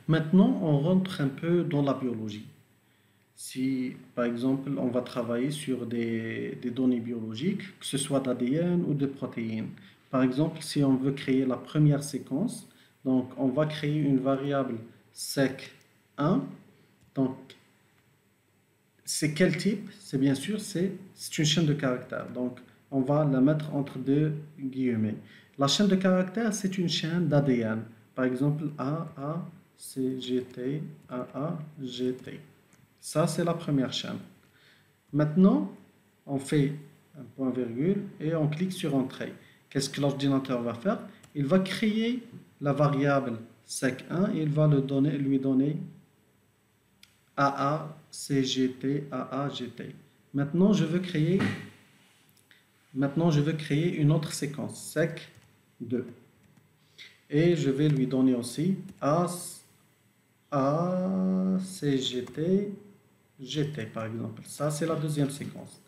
Maintenant, on rentre un peu dans la biologie. Si, par exemple, on va travailler sur des données biologiques, que ce soit d'ADN ou de protéines. Par exemple, si on veut créer la première séquence, donc on va créer une variable sec1. Donc, c'est quel type? C'est bien sûr, c'est une chaîne de caractères. Donc, on va la mettre entre deux guillemets. La chaîne de caractères, c'est une chaîne d'ADN. Par exemple, AACGT, AAGT. Ça, c'est la première chaîne. Maintenant, on fait un point virgule et on clique sur Entrée. Qu'est-ce que l'ordinateur va faire? Il va créer la variable sec1 et il va lui donner AACGT, AAGT. Maintenant, je veux créer une autre séquence, sec2. Et je vais lui donner aussi ACGT, GT par exemple. Ça, c'est la deuxième séquence.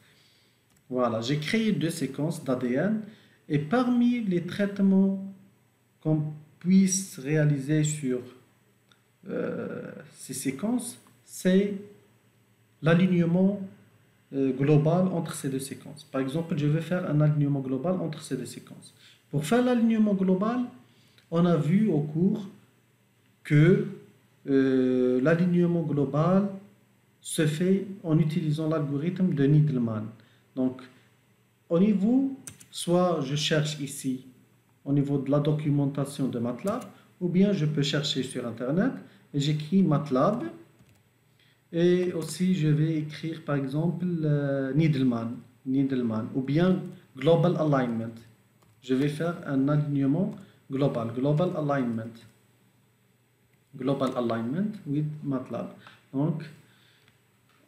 Voilà, j'ai créé deux séquences d'ADN et parmi les traitements qu'on puisse réaliser sur ces séquences, c'est l'alignement global entre ces deux séquences. Par exemple, je vais faire un alignement global entre ces deux séquences. Pour faire l'alignement global, on a vu au cours que l'alignement global se fait en utilisant l'algorithme de Needleman. Donc, au niveau, soit je cherche ici au niveau de la documentation de MATLAB, ou bien je peux chercher sur Internet et j'écris MATLAB. Et aussi, je vais écrire par exemple Needleman, ou bien Global Alignment. Je vais faire un alignement global, Global Alignment with MATLAB. Donc,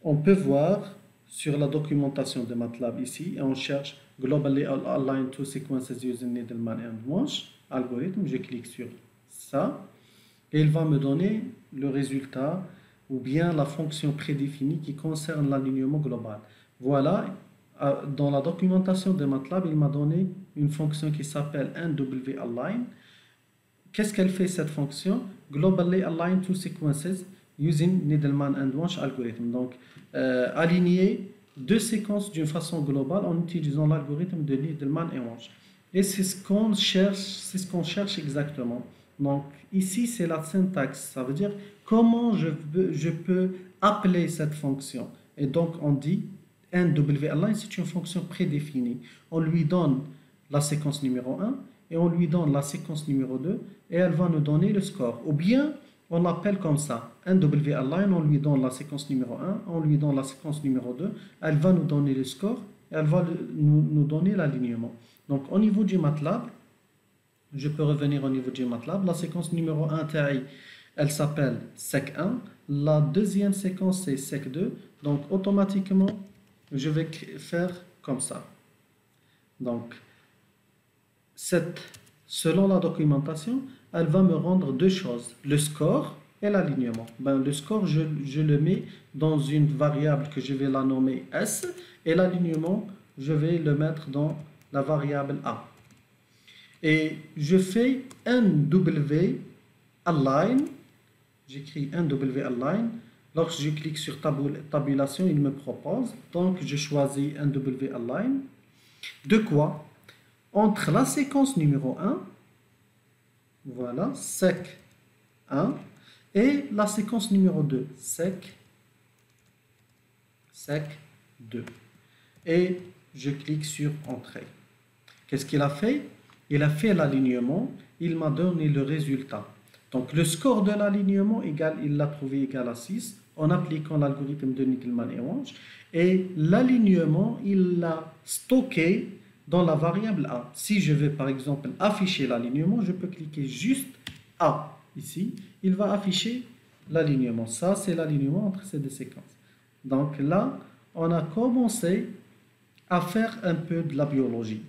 on peut voir sur la documentation de MATLAB ici, et on cherche Globally Align Two Sequences Using Needleman and Wunsch algorithme. Je clique sur ça et il va me donner le résultat ou bien la fonction prédéfinie qui concerne l'alignement global. Voilà, dans la documentation de MATLAB, il m'a donné une fonction qui s'appelle NW-Align. Qu'est-ce qu'elle fait cette fonction? Globally Align Two Sequences Using Needleman and Wunsch algorithm. Donc, aligner deux séquences d'une façon globale en utilisant l'algorithme de Needleman et Wunsch. Et c'est ce qu'on cherche exactement. Donc, ici, c'est la syntaxe. Ça veut dire comment je peux appeler cette fonction. Et donc, on dit NW-Align, c'est une fonction prédéfinie. On lui donne la séquence numéro 1 et on lui donne la séquence numéro 2 et elle va nous donner le score. Ou bien, on l'appelle comme ça, NW-Align, on lui donne la séquence numéro 1, on lui donne la séquence numéro 2, elle va nous donner le score, et elle va nous donner l'alignement. Donc au niveau du MATLAB, je peux revenir au niveau du MATLAB, la séquence numéro 1 TI, elle s'appelle sec1, la deuxième séquence c'est sec2, donc automatiquement, je vais faire comme ça. Donc, selon la documentation, elle va me rendre deux choses, le score et l'alignement. Le score, je le mets dans une variable que je vais la nommer S, et l'alignement, je vais le mettre dans la variable A. Et je fais NW-Align, j'écris NW-Align, lorsque je clique sur tabulation, il me propose, donc je choisis NW-Align. De quoi? Entre la séquence numéro 1, voilà, sec 1, et la séquence numéro 2, sec 2. Et je clique sur Entrée. Qu'est-ce qu'il a fait? Il a fait l'alignement, il m'a donné le résultat. Donc le score de l'alignement, il l'a trouvé égal à 6 en appliquant l'algorithme de Needleman et Wunsch. Et l'alignement, il l'a stocké dans la variable A. Si je veux par exemple afficher l'alignement, je peux cliquer juste A ici. Il va afficher l'alignement. Ça, c'est l'alignement entre ces deux séquences. Donc là, on a commencé à faire un peu de la biologie.